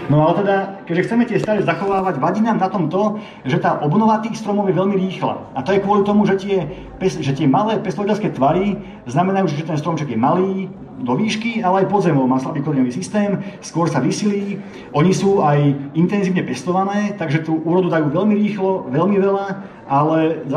No ale teda, keďže chceme tie staré zachovávať, vadí nám na tom to, že tá obnova tých stromov je veľmi rýchla. A to je kvôli tomu, že tie malé pestovateľské tvary znamenajú, že ten stromček je malý do výšky, ale aj pod zemou má slabý koreňový systém, skôr sa vysilí. Oni sú aj intenzívne pestované, takže tú úrodu dajú veľmi rýchlo, veľmi veľa, ale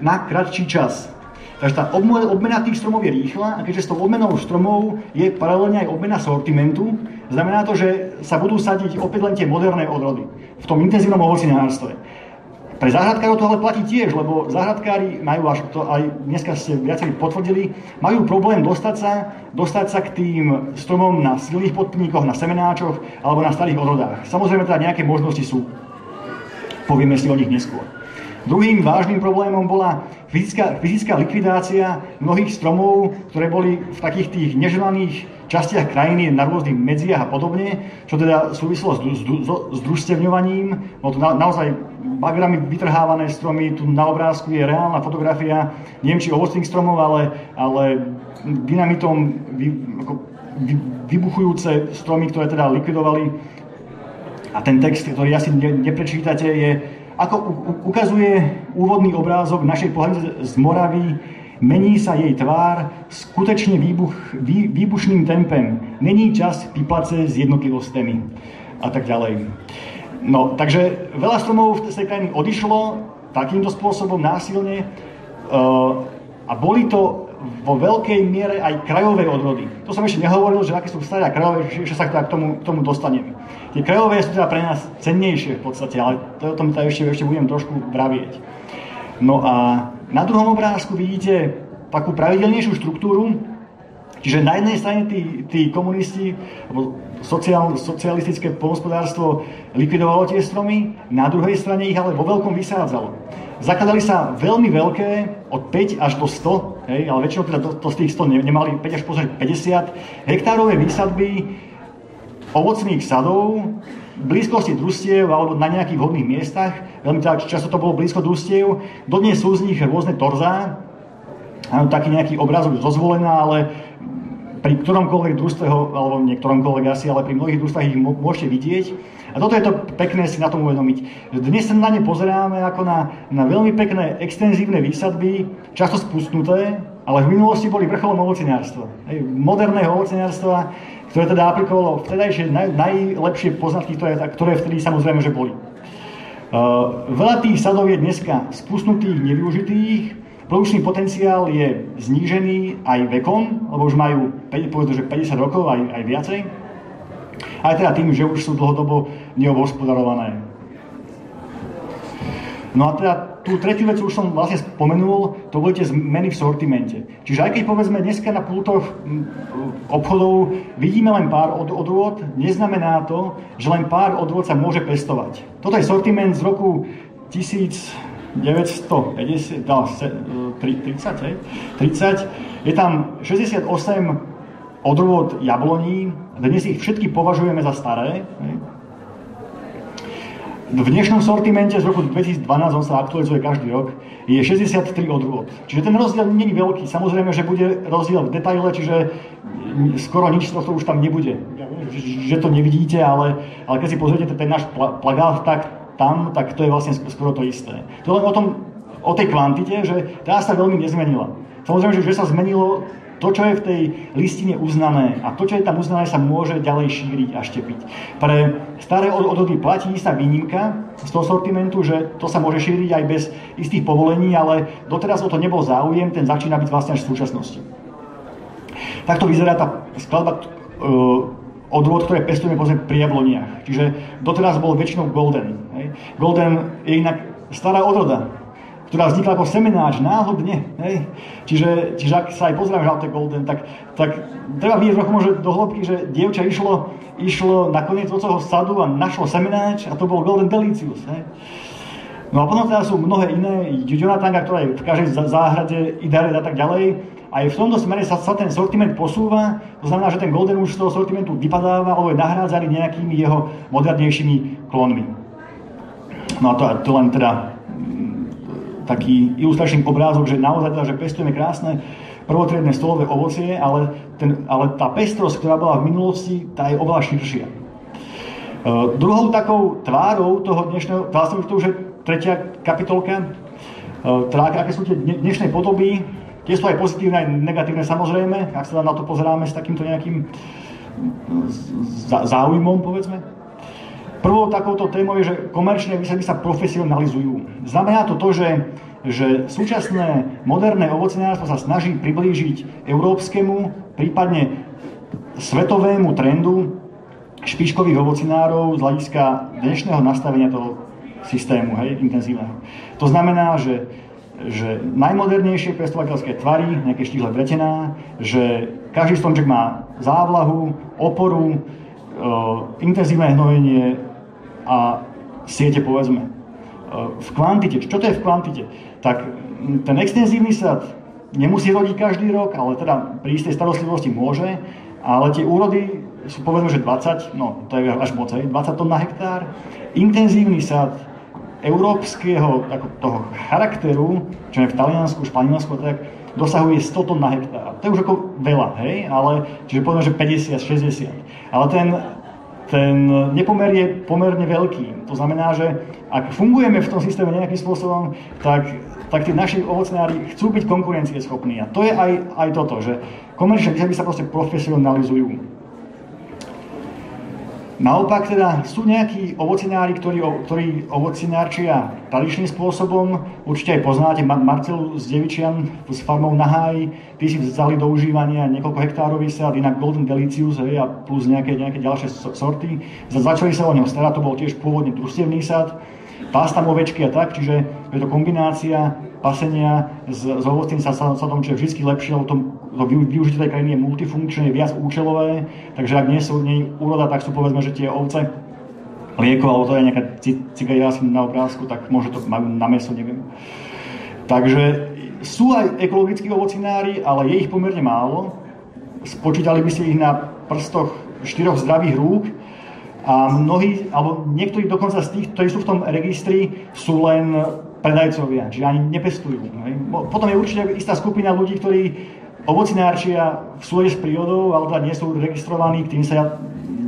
na kratší čas. Takže tá obmena tých stromov je rýchla a keďže s tou obmenou stromov je paralelne aj obmena sortimentu, znamená to, že sa budú sadiť opäť len tie moderné odrody v tom intenzívnom ovociniárstve. Pre záhradkárov to ale platí tiež, lebo záhradkári majú, až to aj dneska ste viacerí potvrdili, majú problém dostať sa k tým stromom na silných podpníkoch, na semenáčoch alebo na starých odrodách. Samozrejme teda nejaké možnosti sú. Povieme si o nich neskôr. Druhým vážnym problémom bola fyzická likvidácia mnohých stromov, ktoré boli v takých tých neželaných častiach krajiny na rôznych medziach a podobne, čo teda súviselo s družstevňovaním. Bolo to naozaj bagrami vytrhávané stromy, tu na obrázku je reálna fotografia, neviem či ovocných stromov, ale dynamitom vybuchujúce stromy, ktoré teda likvidovali. A ten text, ktorý asi neprečítate, je ako ukazuje úvodný obrázok našej pohranice z Moravy, mení sa jej tvár skutečne výbušným tempem. Není čas piplace s jednotlivostami a tak ďalej. No, takže veľa stromov z tej krajiny odišlo takýmto spôsobom násilne a boli to vo veľkej miere aj krajové odrody. To som ešte nehovoril, že aké sú staré a krajové, že sa k tomu dostaneme. Tie krajové sú teda pre nás cennejšie v podstate, ale o tom teda ešte budem trošku vravieť. No a na druhom obrázku vidíte takú pravidelnejšiu štruktúru, čiže na jednej strane tí komunisti, alebo socialistické poľnohospodárstvo likvidovalo tie stromy, na druhej strane ich ale vo veľkom vysádzalo. Zakladali sa veľmi veľké, od 5 až do 100, ale väčšinou teda to z tých 100 nemali 5 až 50 hektárové výsadby ovocných sadov v blízkosti družstiev alebo na nejakých vhodných miestach. Veľmi často to bolo blízko družstiev. Dodnes sú z nich rôzne torzá. Taký nejaký obrázok zozvolená, ale pri ktoromkoľvek družstve, alebo niektoromkoľvek asi, ale pri mnohých družstvách ich môžete vidieť. A toto je to pekné si na tom uvedomiť. Dnes sa na ne pozeráme ako na veľmi pekné extenzívne výsadby, často spustnuté, ale v minulosti boli vrcholom ovociniárstva. Moderného ovociniárstva, ktoré teda aplikovalo vtedajšie najlepšie poznatky, ktoré vtedy samozrejme, že boli. Veľa tých sadov je dneska spustnutých, nevyužitých. Produkčný potenciál je znížený aj vekom, lebo už majú 50 rokov, aj viacej. Aj teda tým, že už sú dlhodobo neobhospodarované. No a teda tú tretiu vec už som vlastne spomenul, to boli tie zmeny v sortimente. Čiže aj keď povedzme dneska na pultoch obchodov vidíme len pár odrôd, neznamená to, že len pár odrôd sa môže pestovať. Toto je sortiment z roku 1930, je tam 68 odrôd jabloní, dnes ich všetky považujeme za staré. V dnešnom sortimente z roku 2012, on sa aktualizuje každý rok, je 63 odrôd. Čiže ten rozdiel nie je veľký. Samozrejme, že bude rozdiel v detaile, čiže skoro nič z toho už tam nebude. Že to nevidíte, ale keď si pozriete ten náš plagát, tak to je vlastne skoro to isté. To je len o tej kvantite, že tá sa veľmi nezmenila. Samozrejme, že sa zmenilo to, čo je v tej listine uznané a to, čo je tam uznané, sa môže ďalej šíriť a štepiť. Pre staré odrody platí istá výnimka z toho sortimentu, že to sa môže šíriť aj bez istých povolení, ale doteraz o to nebol záujem, ten začína byť vlastne až v súčasnosti. Takto vyzerá tá skladba odrôd, ktoré pestujeme pri jabloniach. Čiže doteraz bol väčšinou golden. Golden je inak stará odroda, ktorá vznikla ako semenáč náhodne. Čiže ak sa aj pozerám, že to je golden, tak treba vidieť trochu možno do hĺbky, že dievča išlo nakoniec od toho sadu a našlo semenáč a to bol golden delicious. No a potom teda sú mnohé iné, Jonatanga, ktorá je v každej záhrade, Idaret a tak ďalej. Aj v tomto smere sa ten sortiment posúva, to znamená, že ten golden už z toho sortimentu vypadáva alebo je nahrádzaný nejakými jeho modernejšími klonmi. No a to len teda taký ilustračný obrázok, že naozaj teda, že pestujeme krásne prvotriedne stolové ovocie, ale tá pestrosť, ktorá bola v minulosti, tá je oveľa širšia. Druhou takou tvárou toho dnešného, vlastne to už je tretia kapitolka, teda aké sú tie dnešné podoby, tie sú aj pozitívne, aj negatívne samozrejme, ak sa na to pozeráme s takýmto nejakým záujmom, povedzme. Prvou takouto témou je, že komerčné výsadby sa profesionalizujú. Znamená to, že súčasné moderné ovocniarstvo sa snaží priblížiť európskemu, prípadne svetovému trendu špičkových ovocinárov z hľadiska dnešného nastavenia toho systému, intenzívneho. To znamená, že najmodernejšie pestovateľské tvary, nejaké štíhle vretená, že každý stromček má závlahu, oporu, intenzívne hnojenie a siete, povedzme. V kvantite. Čo to je v kvantite? Tak ten extenzívny sad nemusí rodiť každý rok, ale teda pri istej starostlivosti môže, ale tie úrody sú, povedzme, že 20, no to je až moc, 20 tón na hektár. Intenzívny sad európskeho toho charakteru, čo je v Taliansku, Španielsku, tak dosahuje 100 tón na hektár. To je už ako veľa, ale čiže povedzme, že 50, 60. Ale ten nepomer je pomerne veľký. To znamená, že ak fungujeme v tom systéme nejakým spôsobom, tak tí naši ovocnári chcú byť konkurencieschopní. A to je aj toto, že komerčné výsadby sa proste profesionalizujú. Naopak teda sú nejakí ovocinári, ktorí ovocinárčia tradičným spôsobom. Určite aj poznáte Marcelu z Devičian s farmou Nahaj. Tí si vzali do užívania niekoľko hektárový sad, inak Golden Delicious a plus nejaké ďalšie sorty. Začali sa o neho starať, to bol tiež pôvodne družstevný sad. Pás tam ovečky a tak, čiže je to kombinácia pasenia s ovocným sadom, čo je vždy lepšie, lebo to využitie tej krajiny je multifunkčné, je viac účelové, takže ak nie sú nej úroda, tak sú povedzme, že tie ovce mlieko, alebo to je nejaká cigaria na obrázku, tak môže to majú na mäso, neviem. Takže sú aj ekologickí ovocinári, ale je ich pomerne málo. Spočítali by si ich na prstoch 4 zdravých rúk. A mnohí, alebo niektorí dokonca z tých, ktorí sú v tom registri, sú len predajcovia, čiže ani nepestujú. Potom je určite istá skupina ľudí, ktorí ovocinárčia v súlade s prírodou, ale teda nie sú registrovaní, k tým sa ja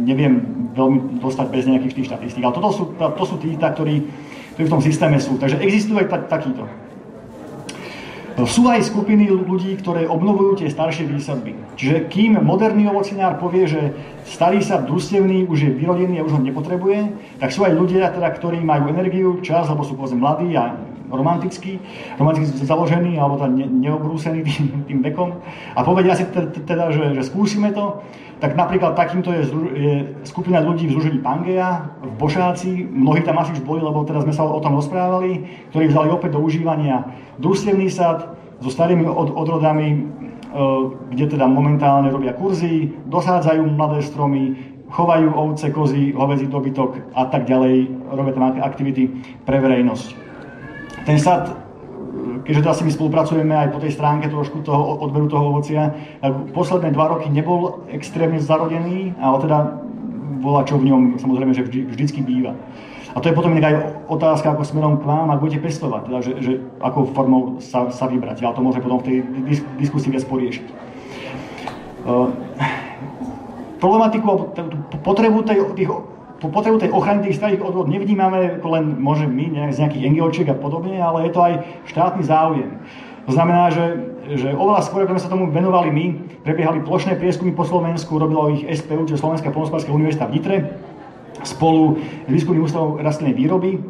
neviem veľmi dostať bez nejakých tých štatistík. Ale to sú tí, ktorí v tom systéme sú. Takže existujú aj takíto. Sú aj skupiny ľudí, ktoré obnovujú tie staršie výsadby. Čiže kým moderný ovocinár povie, že starý sad družstevný už je vyrodený a už ho nepotrebuje, tak sú aj ľudia, ktorí majú energiu, čas, lebo sú povedzme mladí a romanticky založení alebo neobrúsení tým vekom a povedia si teda, že skúsime to. Tak napríklad takýmto je skupina ľudí v združení Pangea v Bošáci, mnohí tam asi už boli, lebo teda sme sa o tom rozprávali, ktorí vzali opäť do užívania družstevný sad so starými odrodami, kde teda momentálne robia kurzy, dosádzajú mladé stromy, chovajú ovce, kozy, hovädzí dobytok a tak ďalej, robia tam aktivity pre verejnosť. Ten sad, keďže teda s nimi spolupracujeme aj po tej stránke trošku toho odberu toho ovocia, posledné 2 roky nebol extrémne zarodený, ale teda bola čo v ňom, samozrejme, že vždycky býva. A to je potom aj otázka ako smerom k vám, ak budete pestovať, teda, že akou formou sa vybrať. Ale to môže potom v tej diskusii viac poriešiť. Problematiku, potrebu tej ochrany tých starých odrôd nevnímame ako len môže my z nejakých NGOčiek a podobne, ale je to aj štátny záujem. To znamená, že oveľa skôr, ako sme sa tomu venovali my, prebiehali plošné prieskumy po Slovensku, robilo ich SPU, čiže Slovenská poľnohospodárska univerzita v Nitre, spolu s výskumným ústavom rastlinnej výroby.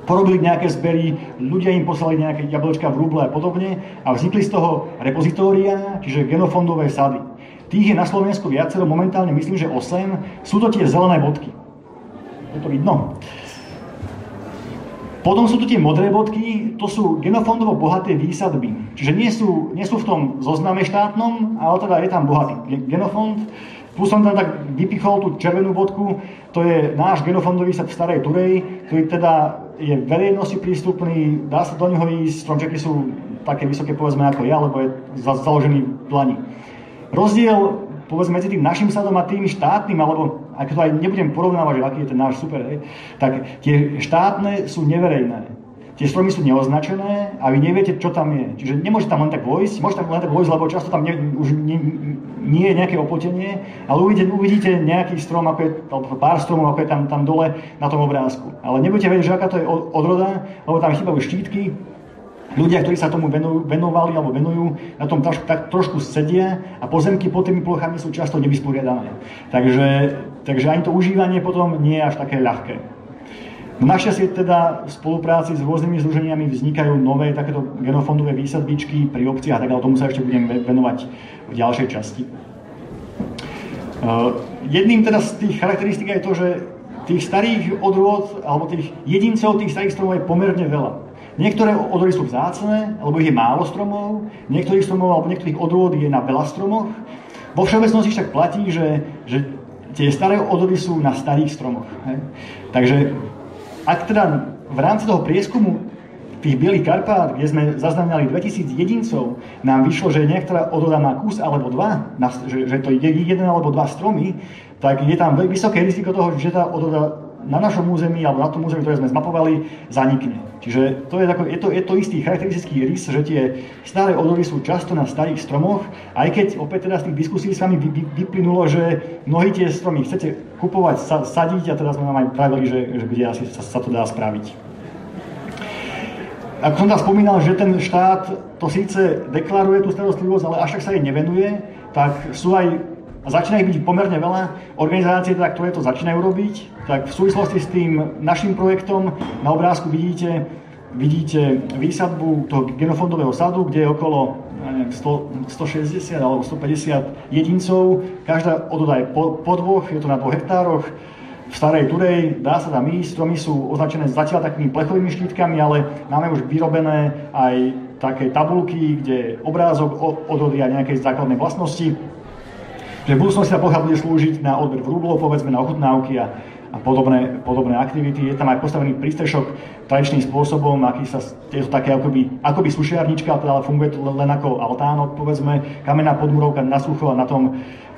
Porobili nejaké zbery, ľudia im poslali nejaké jablčka v ruble a podobne a vznikli z toho repozitória, čiže genofondové sady. Tých je na Slovensku viacero, momentálne myslím, že 8. Sú to tie zelené bodky. Je to vidno. Potom sú tu tie modré bodky, to sú genofondovo bohaté výsadby. Čiže nie sú v tom zozname štátnom, ale teda je tam bohatý genofond. Tu som tam tak vypichol tú červenú bodku, to je náš genofondový sad v Starej Turej, ktorý teda je verejnosti prístupný, dá sa do neho ísť, stromčeky sú také vysoké povedzme ako ja, lebo je založený v dlani. Rozdiel povedzme medzi tým našim sadom a tým štátnym, alebo ak to aj nebudem porovnávať, že aký je ten náš super, tak tie štátne sú neverejné. tie stromy sú neoznačené a vy neviete, čo tam je. Čiže nemôžete tam len tak vojsť, lebo často tam už nie je nejaké oplotenie, ale uvidíte nejaký strom, alebo pár stromov, ako je tam dole na tom obrázku. Ale nebudete vedieť, že aká to je odroda, lebo tam chýbajú štítky. Ľudia, ktorí sa tomu venovali alebo venujú, na tom tak trošku sedia a pozemky pod tými plochami sú často nevysporiadané. Takže ani to užívanie potom nie je až také ľahké. Našťastie teda v spolupráci s rôznymi združeniami vznikajú nové takéto genofondové výsadbičky pri obciach, tak ale tomu sa ešte budem venovať v ďalšej časti. Jedným teda z tých charakteristík je to, že tých starých odrôd alebo tých jedincov tých starých stromov je pomerne veľa. Niektoré odrody sú vzácne, alebo ich je málo stromov, niektorých stromov alebo niektorých odrôd je na veľa stromoch. Vo všeobecnosti však platí, že tie staré odrody sú na starých stromoch. Takže ak teda v rámci toho prieskumu tých bielých Karpát, kde sme zaznamenali 2000 jedincov, nám vyšlo, že niektorá odroda má kus alebo dva, že to je jeden alebo dva stromy, tak je tam vysoké riziko toho, že tá odroda na našom území alebo na tom území, ktoré sme zmapovali, zanikne. Čiže je to istý charakteristický rys, že tie staré odrody sú často na starých stromoch, aj keď opäť teda z tých diskusí s vami vyplynulo, že mnohí tie stromy chcete kupovať, sadiť a teda sme vám aj pravili, že kde asi sa to dá spraviť. Ako som tam spomínal, že ten štát to síce deklaruje tú starostlivosť, ale až tak sa jej nevenuje, tak sú aj začínajú byť pomerne veľa organizácií, ktoré to začínajú robiť. Tak v súvislosti s tým našim projektom na obrázku vidíte výsadbu toho genofondového sadu, kde je okolo 160 alebo 150 jedincov. Každá odroda je po dvoch, je to na 2 hektároch. V Starej Turej dá sa tam ísť, stromy sú označené zatiaľ takými plechovými štítkami, ale máme už vyrobené aj také tabulky, kde je obrázok odrody a nejakej základnej vlastnosti. Že v budúcnosti tá plocha bude slúžiť na odber vrúblov, povedzme na ochutnávky a podobné aktivity. Je tam aj postavený prístrešok tradičným spôsobom, je to také akoby sušiarnička, ale funguje to len ako altánok, povedzme, kamenná podmurovka na sucho a na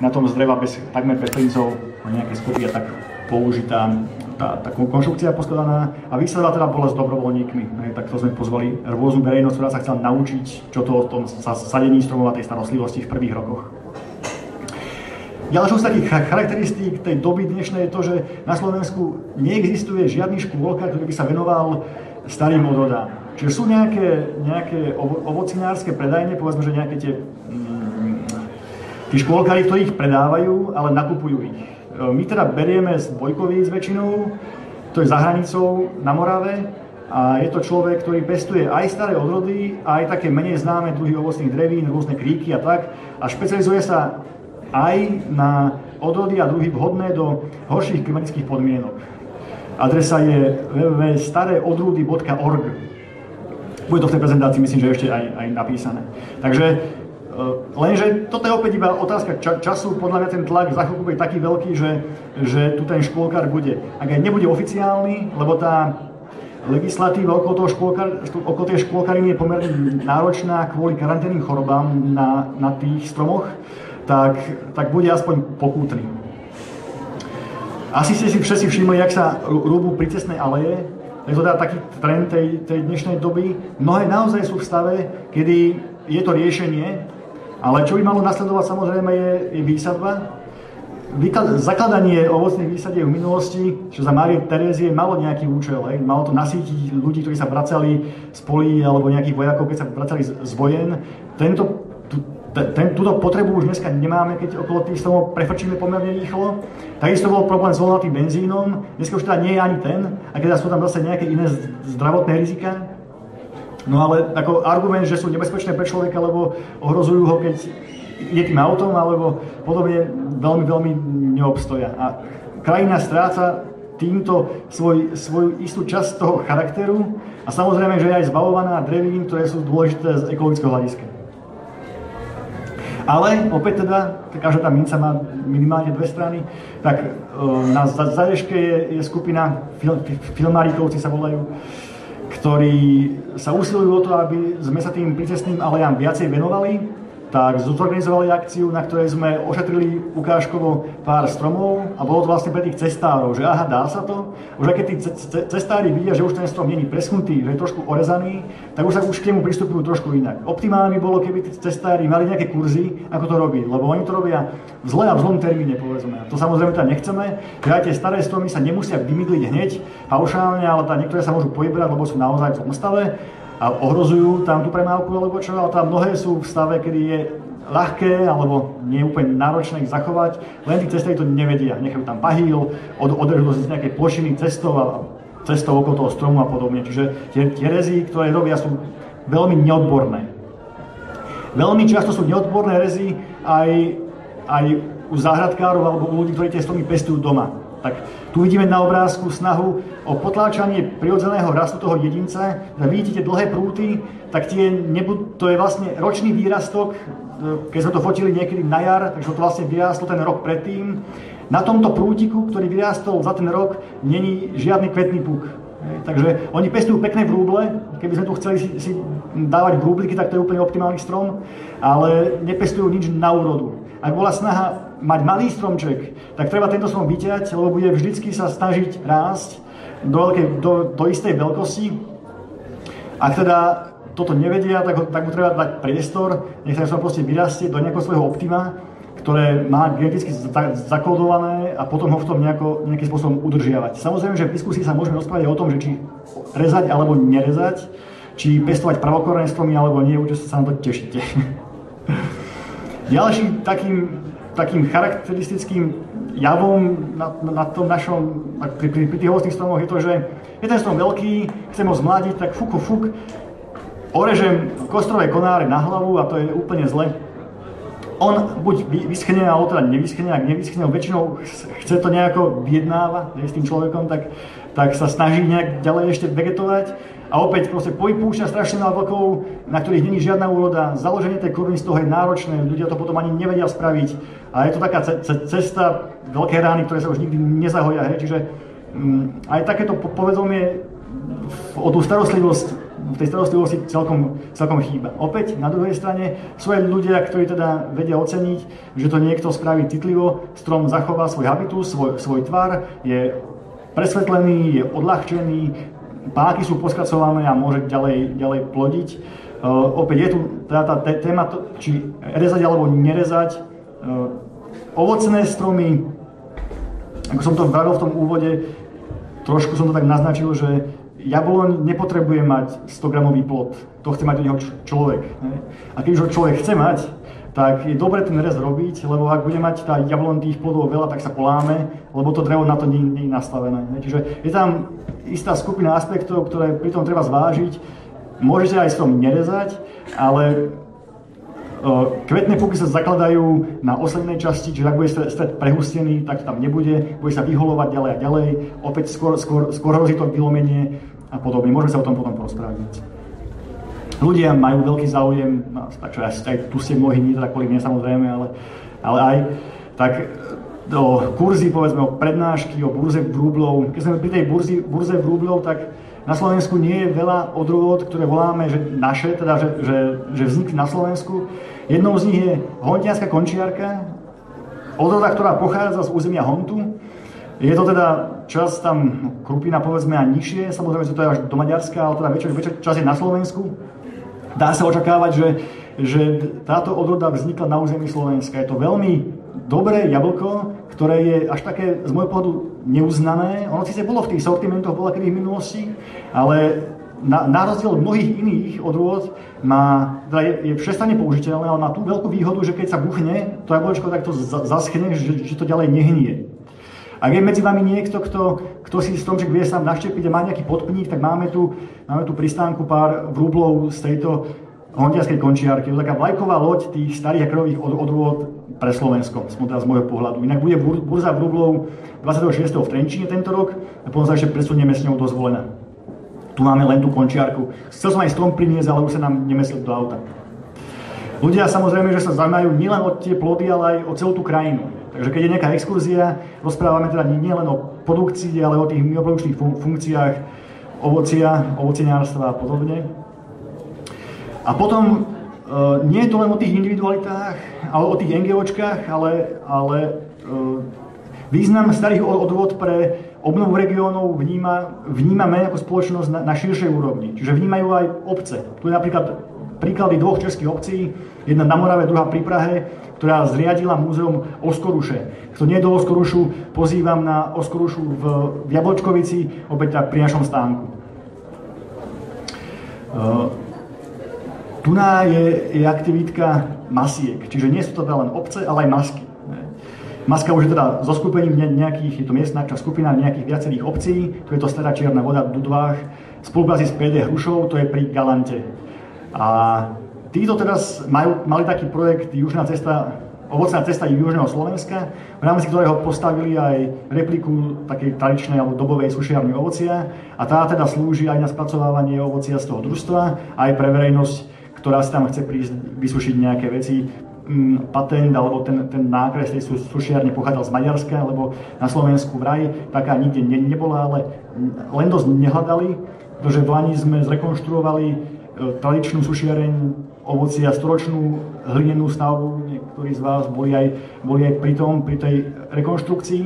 tom z dreva takmer bez klincov nejaké skopy a tak použitá tá konštrukcia poskladaná. A výsadba teda bola s dobrovoľníkmi. Tak to sme pozvali rôznu verejnosť, ktorá sa chcela naučiť, čo to o tom sadení stromov a tej starostlivosti v prvých rokoch. Ďalšou z takých charakteristík tej doby dnešnej je to, že na Slovensku neexistuje žiadny škôlkar, ktorý by sa venoval starým odrodám. Čiže sú nejaké ovocinárske predajne, povedzme, že nejaké tí škôlkari, ktorí ich predávajú, ale nakupujú ich. My teda berieme z Bojkovíc väčšinou, to je za hranicou na Morave, a je to človek, ktorý pestuje aj staré odrody, aj také menej známe druhy ovocných drevín, rôzne kríky a tak, a špecializuje sa aj na odrody a druhy vhodné do horších klimatických podmienok. Adresa je www.stareodrudy.org. Bude to v tej prezentácii, myslím, že ešte aj napísané. Takže lenže toto je opäť iba otázka času. Podľa mňa ten tlak za chvíľku bude taký veľký, že tu ten škôlkar bude. Ak aj nebude oficiálny, lebo tá legislatíva okolo tej škôlkariny je pomerne náročná kvôli karanténnym chorobám na tých stromoch, tak bude aspoň pokútny. Asi ste si všetci všimli, jak sa rúbu prícestné aleje. Je to teda taký trend tej dnešnej doby. Mnohé naozaj sú v stave, kedy je to riešenie, ale čo by malo nasledovať samozrejme je výsadba. Zakladanie ovocných výsadiek v minulosti, čo za Márie Terézie malo nejaký účel. Malo to nasýtiť ľudí, ktorí sa vracali z polí, alebo nejakých vojakov, keď sa vracali z vojen. Túto potrebu už dneska nemáme, keď okolo tých stromov prefrčíme pomerne rýchlo. Takisto bol problém s voľnatým benzínom. Dneska už teda nie je ani ten, a keď sú tam zase nejaké iné zdravotné rizika. No ale ako argument, že sú nebezpečné pre človeka, lebo ohrozujú ho, keď je tým autom, alebo podobne, veľmi, veľmi neobstoja. A krajina stráca týmto svoju istú časť toho charakteru a samozrejme, že je aj zbavovaná drevín, ktoré sú dôležité z ekologického hľadiska. Ale opäť teda, každá tá minca má minimálne 2 strany, tak na Zaježke je skupina filmárikovci sa volajú, ktorí sa usilujú o to, aby sme sa tým prícestným alejám viacej venovali. tak zorganizovali akciu, na ktorej sme ošetrili ukážkovo pár stromov a bolo to vlastne pre tých cestárov, že aha, dá sa to. Už aj keď tí cestári vidia, že už ten strom není preschnutý, že je trošku orezaný, tak už k nemu pristupujú trošku inak. Optimálne by bolo, keby tí cestári mali nejaké kurzy, ako to robiť, lebo oni to robia v zle a v zlom termíne, povedzme. To samozrejme teda nechceme, že aj tie staré stromy sa nemusia vymydliť hneď paušálne, ale tá niektoré sa môžu pojebrať, lebo sú naozaj v zlom stave a ohrozujú tam tú premávku alebo čo, ale tam mnohé sú v stave, kedy je ľahké alebo nie úplne náročné ich zachovať, len tí cestári to nevedia, nechajú tam pahýl, odrežú z nejakej plošiny cestov okolo toho stromu a podobne. Čiže tie rezy, ktoré robia, sú veľmi neodborné. Veľmi často sú neodborné rezy aj u záhradkárov alebo u ľudí, ktorí tie stromy pestujú doma. Tak tu vidíme na obrázku snahu o potláčanie prirodzeného rastu toho jedinca. Vidíte tie dlhé prúty, tak to je vlastne ročný výrastok. Keď sme to fotili niekedy na jar, takže to vlastne vyrástlo ten rok predtým. Na tomto prútiku, ktorý vyrástol za ten rok, není žiadny kvetný puk. Takže oni pestujú pekné vrúble, keby sme tu chceli si dávať vrúbliky, tak to je úplne optimálny strom, ale nepestujú nič na úrodu. Ak bola snaha mať malý stromček, tak treba tento strom vyťať, lebo bude vždycky sa snažiť rásť do istej veľkosti. Ak teda toto nevedia, tak mu treba dať priestor, nech sa proste vyrastie do nejakého svojho optima, ktoré má geneticky zakódované a potom ho v tom nejakým spôsobom udržiavať. Samozrejme, že v diskusii sa môžeme rozprávať o tom, že či rezať alebo nerezať, či pestovať pravokorené stromy alebo nie, určite sa na to tešíte. Ďalším takým charakteristickým javom na tom našom, pri tých ovocných stromoch je to, že je ten strom veľký, chcem ho zmladiť, tak fuk, orežem kostrové konáre na hlavu a to je úplne zle. On buď vyschne, alebo teda nevyschne, ak nevyschne, väčšinou chce to nejako vyjednáva s tým človekom, tak sa snaží nejak ďalej ešte vegetovať a opäť proste vypúšťa strašne veľa vlkov, na ktorých není žiadna úroda, založenie tej kurvy z toho je náročné, ľudia to potom ani nevedia spraviť a je to taká cesta, veľké rány, ktoré sa už nikdy nezahoja, čiže aj takéto povedomie o tú starostlivosť v tej starostlivosti celkom chýba. Opäť, na druhej strane, sú aj ľudia, ktorí teda vedia oceniť, že to niekto spraví citlivo, strom zachová svoj habitus, svoj tvar, je presvetlený, je odľahčený, páky sú poskracované a môže ďalej plodiť. Opäť je tu teda tá téma, či rezať alebo nerezať. Ovocné stromy, ako som to vravil v tom úvode, trošku som to tak naznačil, že jabloň nepotrebuje mať 100-gramový plod, to chce mať od neho človek. Ne? A keď už ho človek chce mať, tak je dobre ten rez robiť, lebo ak bude mať tá jabloň tých plodov veľa, tak sa poláme, lebo to drevo na to nie je nastavené. Ne? Čiže je tam istá skupina aspektov, ktoré pri tom treba zvážiť. Môžete aj s tom nerezať, ale kvetné puky sa zakladajú na oslednej časti, čiže ak bude stred prehustený, tak tam nebude, bude sa vyholovať ďalej a ďalej, opäť skôr hrozí to vylomenie a podobne. Môžeme sa o tom potom porozprávať. Ľudia majú veľký záujem, takže aj tu ste mnohí, nie teda kvôli mne samozrejme, ale aj tak o kurzy, povedzme o prednášky, o burze vrúblov. Keď sme pri tej burze vrúblov, tak na Slovensku nie je veľa odrôd, ktoré voláme, že naše, teda že vznikli na Slovensku. Jednou z nich je hontianska končiarka, odroda, ktorá pochádza z územia Hontu. Je to teda čas tam krupina povedzme a nižšie, samozrejme, že to je až do Maďarska, ale teda väčšia časť je na Slovensku. Dá sa očakávať, že táto odroda vznikla na území Slovenska. Je to veľmi dobré jablko, ktoré je až také z môjho pohľadu neuznané. Ono síce bolo v tých sortimentoch kedy v minulosti, ale na rozdiel od mnohých iných odrôd je všestranne použiteľné, ale má tú veľkú výhodu, že keď sa buchne to jablčko, tak to zaschne, že to ďalej nehnie. Ak je medzi vami niekto, kto si stromček vie sám naštepiť a má nejaký podpník, tak máme tu pri stánku pár vrúblov z tejto hontianskej končiarky. To je taká vlajková loď tých starých akrových odrôd pre Slovensko, teda z môjho pohľadu. Inak bude burza vrúblov 26. v Trenčíne tento rok a potom sa ešte presunieme s ňou do Zvolena. Tu máme len tú končiarku. Chcel som aj strom priniesť, ale už sa nám nemyslel do auta. Ľudia samozrejme, že sa zaujímajú nielen o tie plody, ale aj o celú tú krajinu. Takže keď je nejaká exkurzia, rozprávame teda nielen o produkcii, ale o tých mimoprodukčných funkciách ovocia, ovoceniárstva a podobne. A potom nie je to len o tých individualitách, ale o tých NGOčkách, ale význam starých odvod pre obnovu regiónov vnímame ako spoločnosť na širšej úrovni. Čiže vnímajú aj obce. Tu je napríklad príklady 2 českých obcí, jedna na Morave, druhá pri Prahe, ktorá zriadila múzeum Oskoruše. Kto nie je do Oskorušu, pozývam na Oskorušu v Jablčkovici, opäť tak pri našom stánku. Tuná je aktivitka masiek, čiže nie sú to teda len obce, ale aj masky. Maska už je teda zo skupením nejakých, je to miestna skupina nejakých viacerých obcí, tu je to Stará Čierna Voda v Dudvách, v spolupráci s PD Hrušov, to je pri Galante. A títo teraz mali taký projekt Južná cesta, ovocná cesta Južného Slovenska, v rámci ktorého postavili aj repliku takej tradičnej alebo dobovej sušiarny ovocia a tá teda slúži aj na spracovávanie ovocia z toho družstva, aj pre verejnosť, ktorá si tam chce prísť vysušiť nejaké veci. Patent alebo ten nákres tej sušiarne pochádzal z Maďarska, lebo na Slovensku vraj taká nikde nebola, ale len dosť nehľadali, pretože v Lani sme zrekonštruovali tradičnú sušiareň ovocia, storočnú hlinenú stavbu, niektorí z vás boli aj pri tej rekonštrukcii.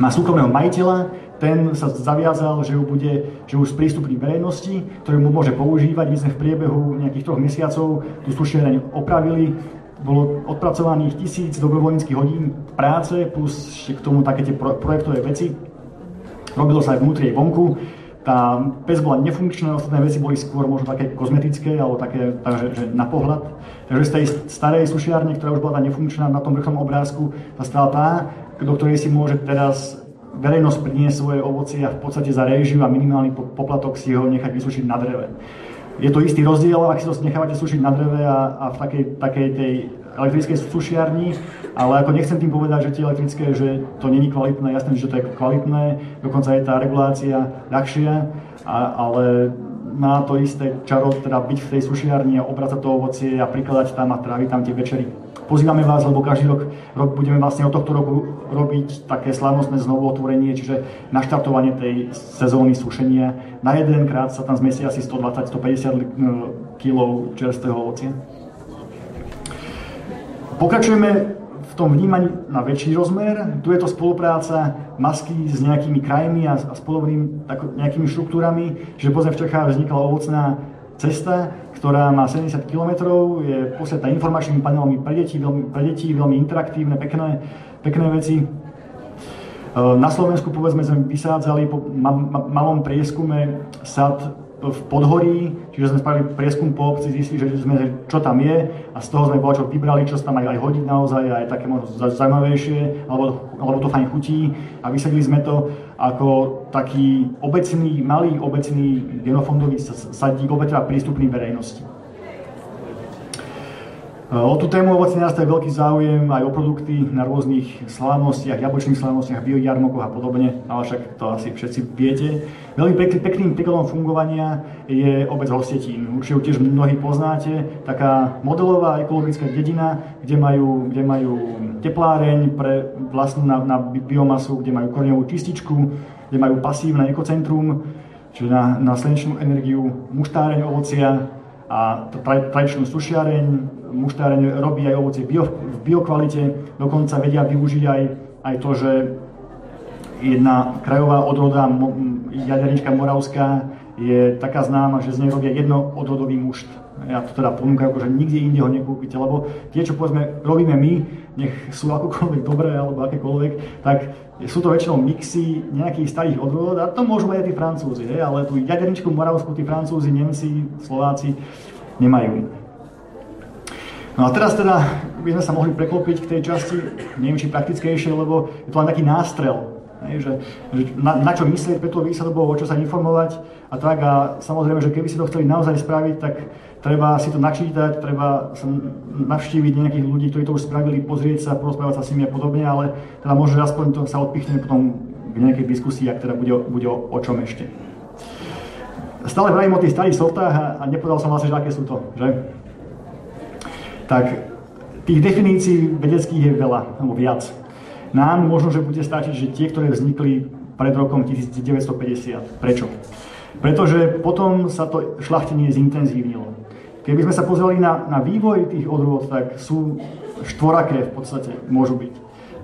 Má súkromného majiteľa, ten sa zaviazal, že ju sprístupní verejnosti, ktorú mu môže používať. My sme v priebehu nejakých 3 mesiacov tú sušiareň opravili. Bolo odpracovaných 1000 dobrovoľníckych hodín práce, plus k tomu také tie projektové veci. Robilo sa aj vnútri aj vonku. Tá pec bola nefunkčná, ostatné veci boli skôr možno také kozmetické, alebo také že na pohľad. Takže z tej starej sušiarne, ktorá už bola tá nefunkčná na tom vrcholnom obrázku, tá stala tá, do ktorej si môže teraz verejnosť priniesť svoje ovocie a v podstate za réžiu a minimálny poplatok si ho nechať vysušiť na dreve. Je to istý rozdiel, ak si to nechávate sušiť na dreve a v takej tej elektrickej sušiarni, ale ako nechcem tým povedať, že tie elektrické, že to není kvalitné, jasné, že to je kvalitné, dokonca je tá regulácia ľahšia, ale má to isté čaro teda byť v tej sušiarni a obracať to ovocie a prikladať tam a tráviť tam tie večery. Pozývame vás, lebo každý rok budeme vlastne od tohto roku robiť také slávnostné znovu otvorenie, čiže naštartovanie tej sezóny sušenia. Na jedenkrát sa tam zmestí asi 120-150 kg čerstvého ovocia. Povzpokračujeme v tom vnímaní na väčší rozmer. Tu je to spolupráca masky s nejakými krajmi a s podobnými nejakými štruktúrami. Čiže povedzme v Čechách vznikla ovocná cesta, ktorá má 70 km, je posvetná informačnými panelmi pre deti, veľmi interaktívne, pekné veci. Na Slovensku povedzme sme vysádzali po malom prieskume sad v Podhorí, čiže sme spravili prieskum po obci, zistili, že čo tam je a z toho sme čo vybrali, čo sa tam aj hodiť naozaj, aj také možno zaujímavejšie, alebo to fajn chutí a vysadili sme to ako taký malý obecný genofondový sadík opäť prístupný verejnosti. O tú tému ovocniarstva je veľký záujem aj o produkty na rôznych slávnostiach, jablčných slávnostiach, biojarmokoch a podobne, ale však to asi všetci viete. Veľmi pekným príkladom fungovania je obec Hosietín. Určite ju tiež mnohí poznáte. Taká modelová ekologická dedina, kde majú tepláreň pre vlastnú na biomasu, kde majú koreňovú čističku, kde majú pasívne ekocentrum, čiže na slnečnú energiu, muštáreň ovocia a tradičnú sušiareň. Muštáreň robí aj ovocie v biokvalite, dokonca vedia využiť aj to, že jedna krajová odroda, jadernička moravská, je taká známa, že z nej robia jednoodrodový mušt. Ja to teda ponúkam, že nikde inde ho nekúpite, lebo tie, čo povedzme robíme my, nech sú akokoľvek dobré alebo akékoľvek, tak sú to väčšinou mixy nejakých starých odrodov a to môžu aj tí Francúzi, ale tú jaderničku moravskú tí Francúzi, Nemci, Slováci nemajú. No a teraz teda by sme sa mohli preklopiť k tej časti, neviem či praktickejšie, lebo je to len taký nástrel, že na čo myslieť pre tú výsadbu, o čo sa informovať a tak. A samozrejme, že keby si to chceli naozaj spraviť, tak treba si to načítať, treba sa navštíviť nejakých ľudí, ktorí to už spravili, pozrieť sa, porozprávať sa s nimi a podobne, ale teda možno aspoň to sa odpichne potom k nejakej diskusii, ak teda bude o čom ešte. Stále vravím o tých starých sortách a nepovedal som vlastne, že aké sú to, že? Tak tých definícií vedeckých je veľa, alebo viac. Nám možno, že bude stačiť, že tie, ktoré vznikli pred rokom 1950. Prečo? Pretože potom sa to šľachtenie zintenzívnilo. Keby sme sa pozreli na vývoj tých odrôd, tak sú štvoraké v podstate, môžu byť.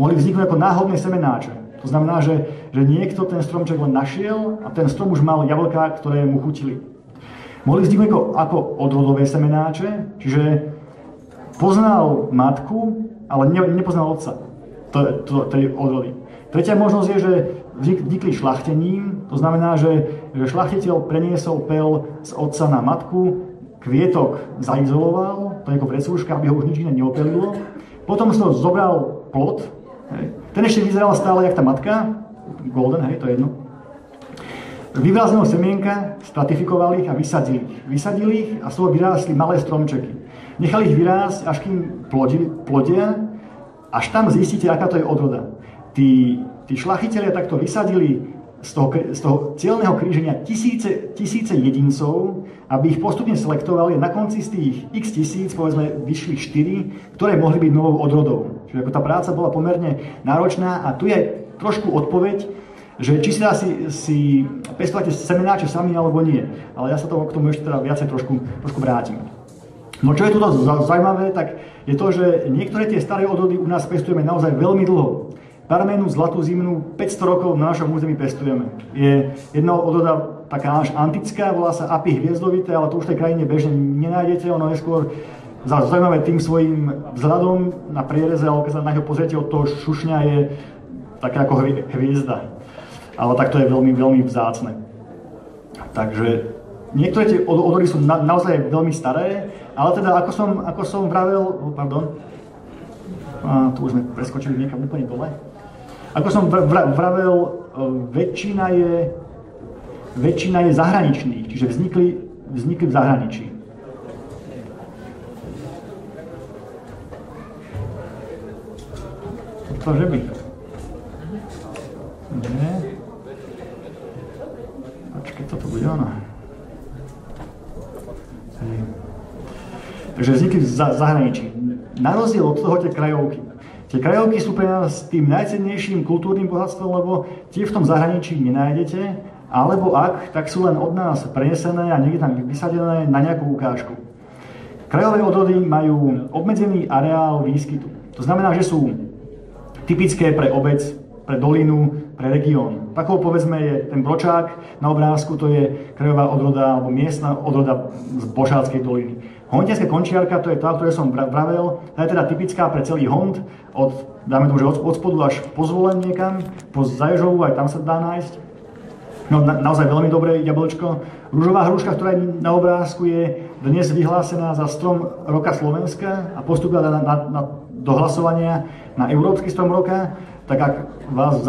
Mohli vzniknúť ako náhodné semenáče. To znamená, že niekto ten stromček len našiel a ten strom už mal jablká, ktoré mu chutili. Mohli vzniknúť ako odrodové semenáče, čiže poznal matku, ale nepoznal otca tej odrody. Tretia možnosť je, že vznikli šľachtením, to znamená, že šľachtiteľ preniesol pel z otca na matku, kvietok zaizoloval, to je ako vrecúška, aby ho už nič iné neopelilo. Potom som zobral plod, hej. Ten ešte vyzeral stále jak tá matka, golden, hej, to je jedno. Vybral z neho semienka, stratifikovali ich a vysadili ich a z toho vyrástli malé stromčeky. Nechali ich vyrásť, až kým plodia, až tam zistíte, aká to je odroda. Tí šľachitelia takto vysadili z toho cieľného kríženia tisíce jedincov, aby ich postupne selektovali a na konci z tých x tisíc, povedzme, vyšli 4, ktoré mohli byť novou odrodou. Čiže ako tá práca bola pomerne náročná a tu je trošku odpoveď, že či si pestovate semenáče sami alebo nie. Ale ja sa k tomu ešte teda viacej trošku vrátim. No čo je tu zaujímavé, tak je to, že niektoré tie staré odrody u nás pestujeme naozaj veľmi dlho. Parménu zlatú zimnú 500 rokov na našom území pestujeme. Je jedna odroda taká až antická, volá sa Apy hviezdovité, ale to už v tej krajine bežne nenájdete. Ono je skôr zaujímavé tým svojím vzhľadom na priereze, ale keď sa na ňo pozriete, od toho šušňa je taká ako hviezda. Ale tak to je veľmi, veľmi vzácne. Takže niektoré tie odrody sú naozaj veľmi staré, ale teda ako som vravel, tu už sme preskočili niekam úplne dole. Ako som vravel, väčšina je zahraničných, čiže vznikli v zahraničí. Čože by? Nie. Počkej, toto bude ono. Takže vznikli v zahraničí. Na rozdiel od toho tie krajovky. Tie krajovky sú pre nás tým najcennejším kultúrnym bohatstvom, lebo tie v tom zahraničí nenájdete, alebo ak, tak sú len od nás prenesené a niekde tam vysadené na nejakú ukážku. Krajové odrody majú obmedzený areál výskytu. To znamená, že sú typické pre obec, pre dolinu, pre región. Takou povedzme je ten bročák na obrázku, to je krajová odroda alebo miestna odroda z Bošáckej doliny. Hontianská končiarka, to je tá, ktorú som vravel, tá je teda typická pre celý Hont, dáme tomu, že od spodu až po Zvolen niekam, po Zaježovu, aj tam sa dá nájsť. No naozaj veľmi dobré jablčko. Ružová hruška, ktorá je na obrázku, je dnes vyhlásená za strom roka Slovenska a postupila do hlasovania na Európsky strom roka. Tak ak vás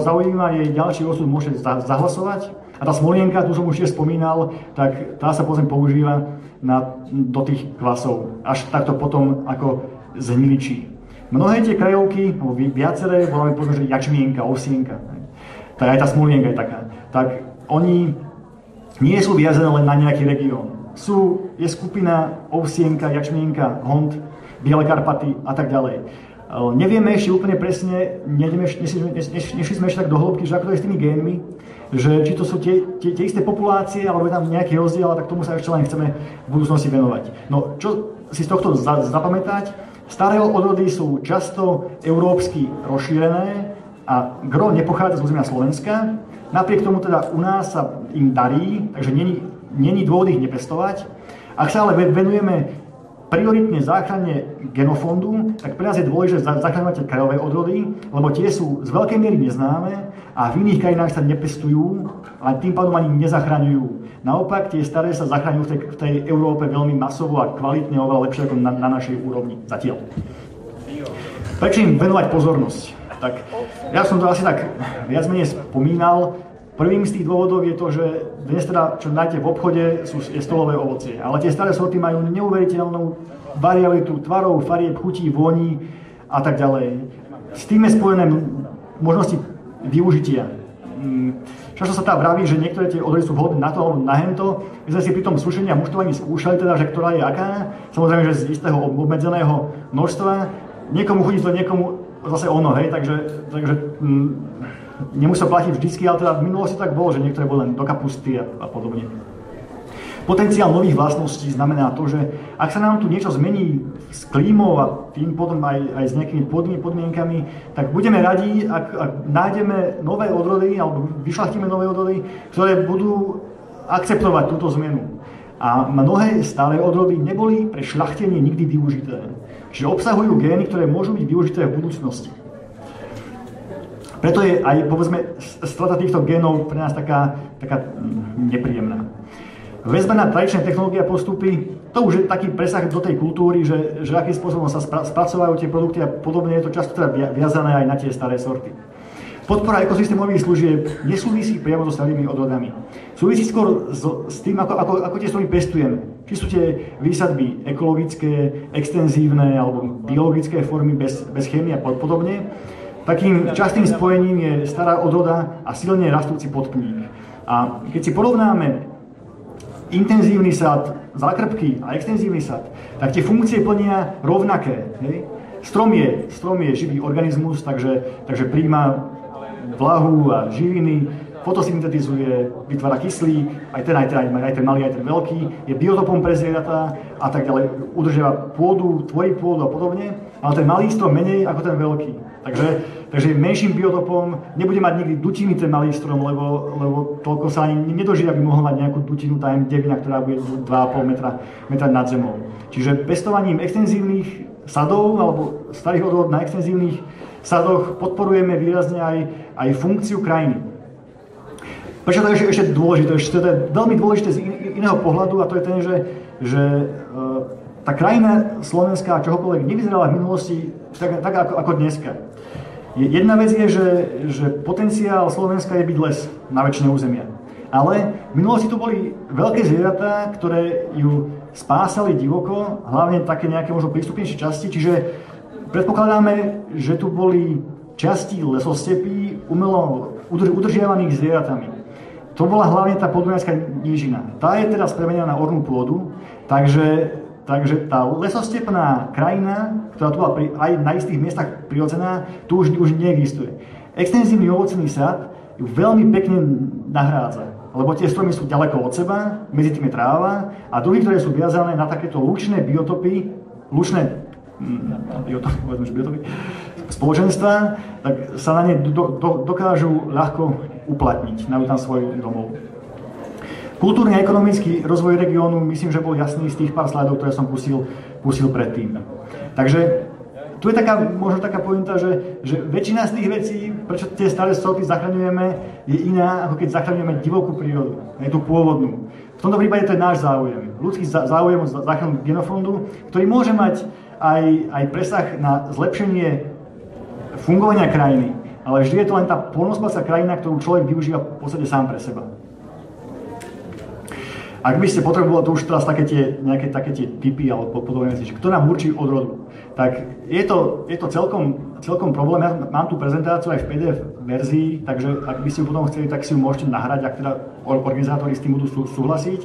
zaujíma jej ďalší osud, môžete zahlasovať. A tá smolienka, tu som už tiež spomínal, tak tá sa potom používa do tých kvasov. Až takto potom ako zhniličí. Mnohé tie krajovky, alebo viaceré, voláme povedzme, že jačmienka, ovsienka. Tak aj tá smolienka je taká. Tak oni nie sú viazané len na nejaký región. Je skupina ovsienka, jačmienka, Hont, Biele Karpaty a tak ďalej. Nevieme ešte úplne presne, nešli sme ešte tak do hĺbky, že ako to je s tými génmi, že či to sú tie isté populácie, alebo je tam nejaký rozdiel, tak tomu sa ešte len chceme v budúcnosti venovať. No, čo si z tohto zapamätať? Staré odrody sú často európsky rozšírené a gro nepochádza z územia Slovenska. Napriek tomu teda u nás sa im darí, takže není dôvod ich nepestovať. Ak sa ale venujeme prioritne záchrane genofondu, tak pre nás je dôležité zachraňovať tie krajové odrody, lebo tie sú z veľkej miery neznáme a v iných krajinách sa nepestujú a tým pádom ani nezachraňujú. Naopak, tie staré sa zachraňujú v tej Európe veľmi masovo a kvalitne, oveľa lepšie ako na našej úrovni zatiaľ. Prečo im venovať pozornosť? Tak ja som to asi tak viac menej spomínal. Prvým z tých dôvodov je to, že dnes teda, čo nájdete v obchode, je stolové ovocie. Ale tie staré sorty majú neuveriteľnú variabilitu tvarov, farieb, chutí, voní a tak ďalej. S tým je spojené možnosti využitia. Často sa tá vraví, že niektoré tie odrody sú vhodné na to alebo na hento. My sme si pri tom sušení a muštovaní skúšali teda, že ktorá je aká. Samozrejme, že z istého obmedzeného množstva. Niekomu chutí to, niekomu zase ono, hej, takže nemusí platiť vždycky, ale teda v minulosti tak bolo, že niektoré boli len do kapusty a podobne. Potenciál nových vlastností znamená to, že ak sa nám tu niečo zmení s klímou a tým potom aj s nejakými podmienkami, tak budeme radi, ak nájdeme nové odrody alebo vyšľachtíme nové odrody, ktoré budú akceptovať túto zmenu. A mnohé staré odrody neboli pre šľachtenie nikdy využité. Čiže obsahujú gény, ktoré môžu byť využité v budúcnosti. Preto je aj, povedzme, strata týchto génov pre nás taká nepríjemná. Väzba na tradičné technológie a postupy, to už je taký presah do tej kultúry, že akým spôsobom sa spracovajú tie produkty a podobne je to často teda viazané aj na tie staré sorty. Podpora ekosystémových služieb nesúvisí priamo so starými odrodami. Súvisí skôr s tým, ako tie stromy pestujeme. Či sú tie výsadby ekologické, extenzívne alebo biologické formy bez chémie a podobne. Takým častým spojením je stará odroda a silne rastúci podpník. A keď si porovnáme intenzívny sad, zákrpky a extenzívny sad, tak tie funkcie plnia rovnaké. Hej? Strom je živý organizmus, takže príjma vlahu a živiny, fotosyntetizuje, vytvára kyslík, aj ten malý, aj ten veľký, je biotopom pre zvieratá a tak ďalej, udržiava pôdu, tvorí pôdu a podobne, ale ten malý strom menej ako ten veľký. Takže menším biotopom nebude mať nikdy dutiny ten malý strom, lebo toľko sa ani nedožije, aby mohol mať nejakú dutinu, tá devina, ktorá bude 2,5 metra nad zemou. Čiže pestovaním extenzívnych sadov alebo starých odrôd na extenzívnych sadoch podporujeme výrazne aj funkciu krajiny. Prečo to je ešte dôležité? To je veľmi dôležité z iného pohľadu a to je ten, že tá krajina slovenská čohokoľvek nevyzerala v minulosti tak ako dneska. Jedna vec je, že potenciál Slovenska je byť les na väčšine územia. Ale v minulosti tu boli veľké zvieratá, ktoré ju spásali divoko, hlavne také nejaké možno prístupnejšie časti, čiže predpokladáme, že tu boli časti lesostepí umelo udržiavaných zvieratami. To bola hlavne tá podunajská nížina. Tá je teraz premenená na ornú pôdu, takže tá lesostepná krajina, ktorá tu bola aj na istých miestach prirodzená, tu už neexistuje. Extenzívny ovocný sad ju veľmi pekne nahrádza, lebo tie stromy sú ďaleko od seba, medzi tým je tráva a druhy, ktoré sú viazané na takéto lučné biotopy, spoločenstva, tak sa na ne dokážu ľahko uplatniť, majú tam svoj domov. Kultúrny a ekonomický rozvoj regiónu, myslím, že bol jasný z tých pár slajdov, ktoré som pustil predtým. Takže tu je možno taká pointa, že väčšina z tých vecí, prečo tie staré sorty zachraňujeme, je iná, ako keď zachraňujeme divokú prírodu, aj tú pôvodnú. V tomto prípade to je náš záujem. Ľudský záujem o záchranu genofondu, ktorý môže mať aj presah na zlepšenie fungovania krajiny, ale vždy je to len tá poľnohospodárska krajina, ktorú človek využíva v podstate sám pre seba. Ak by ste potrebovali, to už teraz nejaké také tie typy alebo podobné veci, kto nám určí odrodu, tak je to celkom problém. Ja mám tú prezentáciu aj v PDF verzii, takže ak by ste ju potom chceli, tak si ju môžete nahrať, ak teda organizátori s tým budú súhlasiť.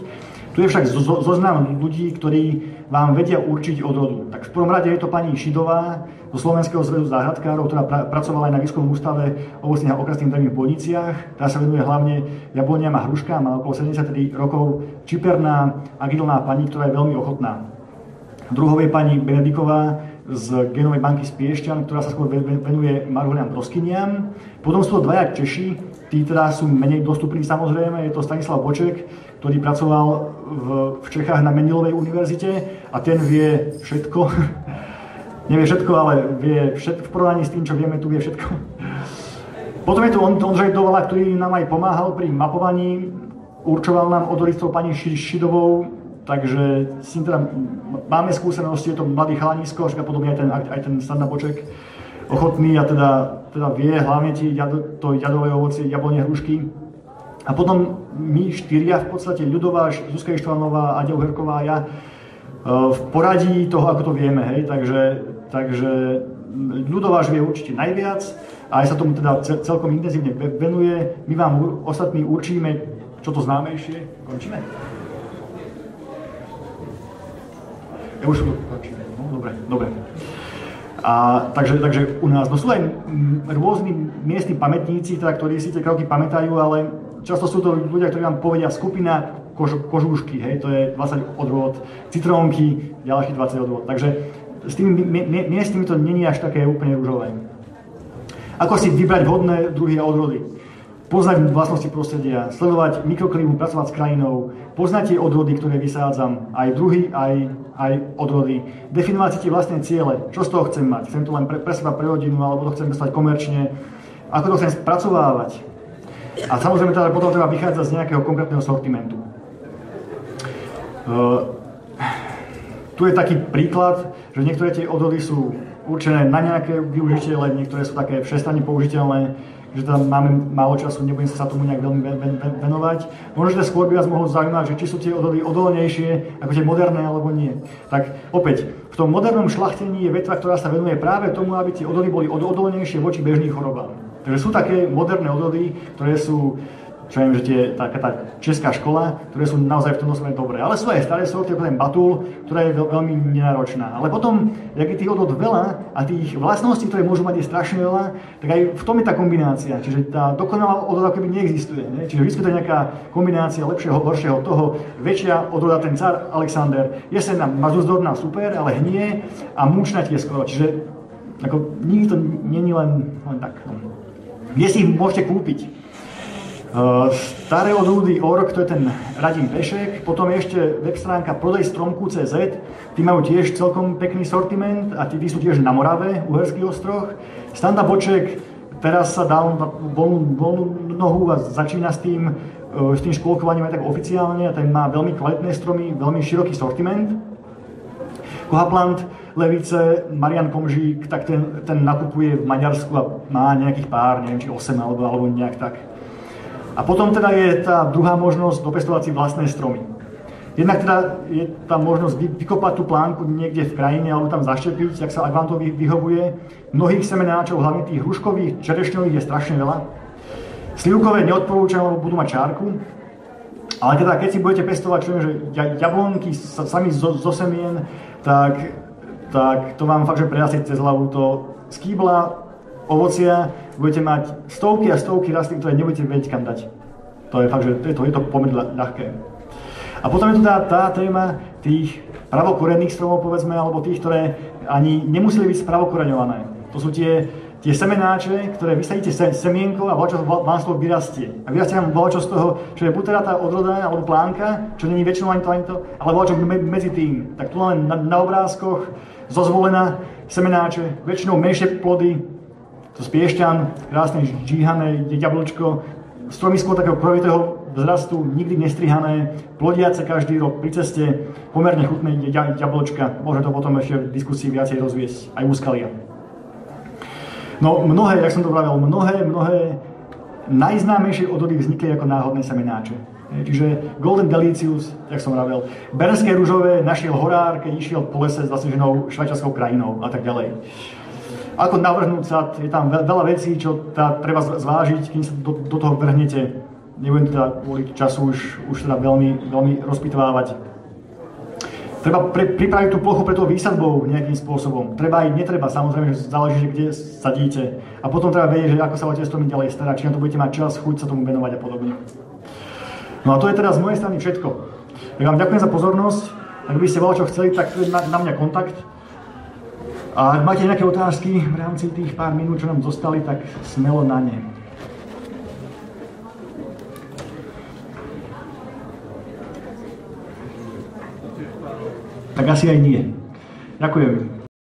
Tu je však zoznam ľudí, ktorí vám vedia určiť odrodu. Tak v prvom rade je to pani Šidová zo Slovenského zväzu záhradkárov, ktorá pracovala aj na výskumnom ústave ovocných a okrasných drevných pôdniciach. Tá sa venuje hlavne jabloniam a hruškám, má okolo 73 rokov, čiperná, agilná pani, ktorá je veľmi ochotná. Druhou je pani Benediková z Genovej banky z Piešťan, ktorá sa skôr venuje marhuliam broskyniam. Potom sú to dvaja Češi, tí teda sú menej dostupní samozrejme, je to Stanislav Boček, ktorý pracoval v Čechách na Menilovej univerzite a ten vie všetko. Nevie všetko, ale vie všetko v porovnaní s tým, čo vieme, tu vie všetko. Potom je tu Ondřej Dovala, ktorý nám aj pomáhal pri mapovaní, určoval nám odoristov pani Šidovou, takže s tým teda máme skúsenosti, je to mladý chalanisko, a podobne aj ten Standa Boček, ochotný a teda vie hlavne to jadové ovocie, jablonie, hrušky. A potom my štyria v podstate, Ľudová, Zuzka Ištvanová, Aďa Uherková a ja, v poradí toho, ako to vieme, hej, takže Ľudováš vie určite najviac a aj sa tomu teda celkom intenzívne venuje. My vám ostatní určíme, čo to známejšie. Končíme? Ja už končíme. No, dobre. A takže u nás sú aj rôzni miestni pamätníci, teda, ktorí si tie kroky pamätajú, ale často sú to ľudia, ktorí vám povedia skupina kožúšky, hej, to je 20 odrôd, citrónky, ďalších 20 odrôd. Takže s tými miestami to není až také úplne ružové. Ako si vybrať vhodné druhy a odrody? Poznať vlastnosti prostredia, sledovať mikroklímu, pracovať s krajinou, poznať tie odrody, ktoré vysádzam, aj druhy, aj odrody, definovať si tie vlastné ciele, čo z toho chcem mať, chcem to len pre seba, pre rodinu, alebo to chcem pestovať komerčne, ako to chcem spracovávať. A samozrejme teda potom treba vychádzať z nejakého konkrétneho sortimentu. Tu je taký príklad, že niektoré tie odrody sú určené na nejaké využitie, len niektoré sú také všestranne použiteľné, že tam máme málo času, nebudem sa tomu nejak veľmi venovať. Možno, že skôr by vás mohlo zaujímať, že či sú tie odrody odolnejšie ako tie moderné, alebo nie. Tak opäť, v tom modernom šľachtení je vetva, ktorá sa venuje práve tomu, aby tie odrody boli odolnejšie voči bežným chorobám. Takže sú také moderné odrody, ktoré sú, čo viem, že taká tá česká škola, ktoré sú naozaj v tomto smere dobré. Ale sú aj staré sorty, ako ten Batul, ktorá je veľmi nenáročná. Ale potom, jak je tých odrod veľa a tých vlastností, ktoré môžu mať, je strašne veľa, tak aj v tom je tá kombinácia. Čiže tá dokonalá odroda keby neexistuje. Ne? Čiže vždy to je nejaká kombinácia lepšieho, horšieho, toho väčšia odroda, ten car Alexander. Jesenná, mazuzdorná, super, ale hnie a múčna tie skoro. Čiže ako, nikdy to není len tak. Kde si ich môžete kúpiť? Staré odrody ORG, to je ten Radim Pešek, potom je ešte web stránka prodejstromku.cz, tí majú tiež celkom pekný sortiment a tí sú tiež na Morave, Uherský Ostroh. Standa Boček teraz sa dal voľnú nohu a začína s tým škôlkovaním aj tak oficiálne a ten má veľmi kvalitné stromy, veľmi široký sortiment. Kohaplant, Levice, Marian Komžík, tak ten nakupuje v Maďarsku a má nejakých pár, neviem či 8 alebo nejak tak. A potom teda je tá druhá možnosť dopestovať si vlastné stromy. Jednak teda je tá možnosť vykopať tú plánku niekde v krajine alebo tam zaštepiť, ak vám to vyhovuje. Mnohých semenáčov, hlavne tých hruškových, čerešňových je strašne veľa. Slivkové neodporúčam, lebo budú mať čárku. Ale teda keď si budete pestovať, čo viem, že jablonky sami zo semien, tak to vám fakt, že prejasí cez hlavu. To skýbla ovocia, budete mať stovky a stovky rastlín, ktoré nebudete vedieť kam dať. To je fakt, že je to pomerne ľahké. A potom je tu tá téma tých pravokorenných stromov, povedzme, alebo tých, ktoré ani nemuseli byť spravokoreňované. To sú tie semenáče, ktoré vysadíte semienko a voľačo vám z toho vyrastie. A vyrastie vám voľačo z toho, čo je buď teda tá odroda alebo plánka, čo není väčšinou ani to, ale voľačo medzi tým. Tak tu len na obrázkoch zozvolená semenáče, väčšinou menšie plody, to spiešťan, krásne žíhané jablčko, stromisko takého krojitého vzrastu, nikdy nestrihané, plodiace každý rok pri ceste, pomerne chutné jablčka. Môže to potom ešte v diskusii viacej rozviesť aj úskalia. No mnohé, jak som to vravel, mnohé najznámejšie odrody vznikli ako náhodné semenáče. Čiže Golden Delicious, jak som vravel, Bernské ružové našiel horár, keď išiel po lese s zaseženou švajčiarskou krajinou a tak ďalej. Ako navrhnúť sa, je tam veľa vecí, čo treba zvážiť, kým sa do toho vrhnete. Nebudem teda kvôli času už teda veľmi rozpitvávať. Treba pripraviť tú plochu pre tou výsadbou nejakým spôsobom. Treba aj netreba, samozrejme, že záleží, kde sadíte. A potom treba vedieť, že ako sa o tie stromy ďalej starať, či na to budete mať čas, chuť sa tomu venovať a podobne. No a to je teda z mojej strany všetko. Tak vám ďakujem za pozornosť. Ak by ste veľa čo chceli, tak na mňa kontakt. A ak máte nejaké otázky v rámci tých pár minút, čo nám zostali, tak smelo na ne. Tak asi aj nie. Ďakujem.